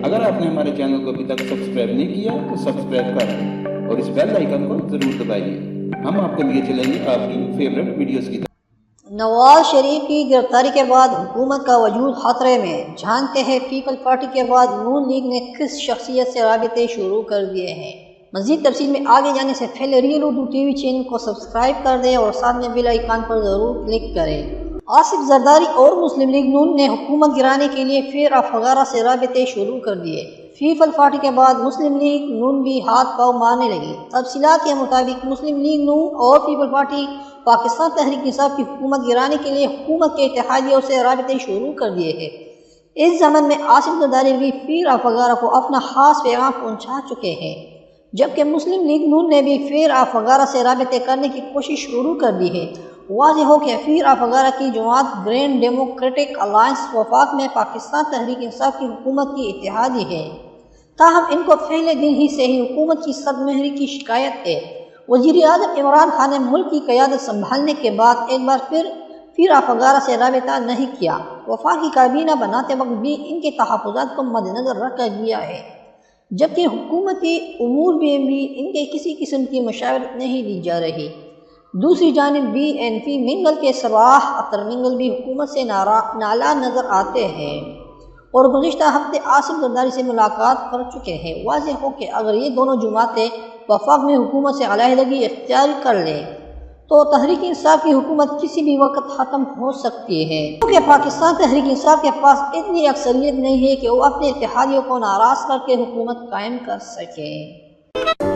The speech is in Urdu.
اگر آپ نے ہمارے چینل کو ابھی تک سبسکرائب نہیں کیا تو سبسکرائب کریں اور اس بیل آئیکن کو ضرور دبائیے. ہم آپ کو لیے چلیں گے آپ کی فیوریٹ ویڈیوز کی طرف. نواز شریف کی گرفتاری کے بعد حکومت کا وجود خطرے میں، جانتے ہیں پیپل پارٹی کے بعد نون لیگ نے کس شخصیت سے رابطے شروع کر دیے ہیں. مزید تفصیل میں آگے جانے سے پہلے real Urdu T V channel کو سبسکرائب کر دیں اور ساتھ میں بیل آئیکن پر ضرور کلک کریں. آصف زرداری اور مسلم لیگ نون نے حکومت گرانے کے لیے پھر افغانہ سے رابطے شروع کر دیے. پیپل پارٹی کے بعد مسلم لیگ نون بھی ہاتھ پاؤں مارنے لگی. تفصیلات کے مطابق مسلم لیگ نون اور پیپل پارٹی پاکستان تحریک انصاف کی حکومت گرانے کے لیے حکومت کے اتحادیوں سے رابطے شروع کر دیے ہیں. اس ضمن میں آصف زرداری بھی پیر افغانہ کو اپنا خاص پیغام پہنچا چکے ہیں، جبکہ مسلم لیگ نون نے بھی پیر افغانہ سے رابطے کرنے کی کوشش شروع کر دی ہے. واضح ہو کہ پیر افغانہ کی جماعت گرینڈ ڈیموکریٹک الائنس وفاق میں پاکستان تحریک انصاف کی حکومت کی اتحادی ہے. تاہم ان کو پہلے دن ہی سے ہی حکومت کی صد مہری کی شکایت ہے. وزیر اعظم عمران خان نے ملک کی قیادت سنبھالنے کے بعد ایک بار پھر پیر افغانہ سے رابطہ نہیں کیا. وفاقی کابینہ بناتے وقت بھی ان کے تحفظات کو مد نظر رکھ کر گیا ہے، جبکہ حکومتی امور میں بھی ان کے کسی قسم کی مشاورت نہیں دی جا رہی. دوسری جانب بی این پی منگل کے سربراہ اختر منگل بھی حکومت سے نالا نظر آتے ہیں اور گزشتہ ہفتے آصف زرداری سے ملاقات کر چکے ہیں. واضح ہو کہ اگر یہ دونوں جماعتیں وفاق میں حکومت سے علیحدگی اختیار کر لیں تو تحریک انصاف کی حکومت کسی بھی وقت ختم ہو سکتی ہے، کیونکہ پاکستان تحریک انصاف کے پاس اتنی اکثریت نہیں ہے کہ وہ اپنے اتحادیوں کو ناراض کر کے حکومت قائم کر سکیں.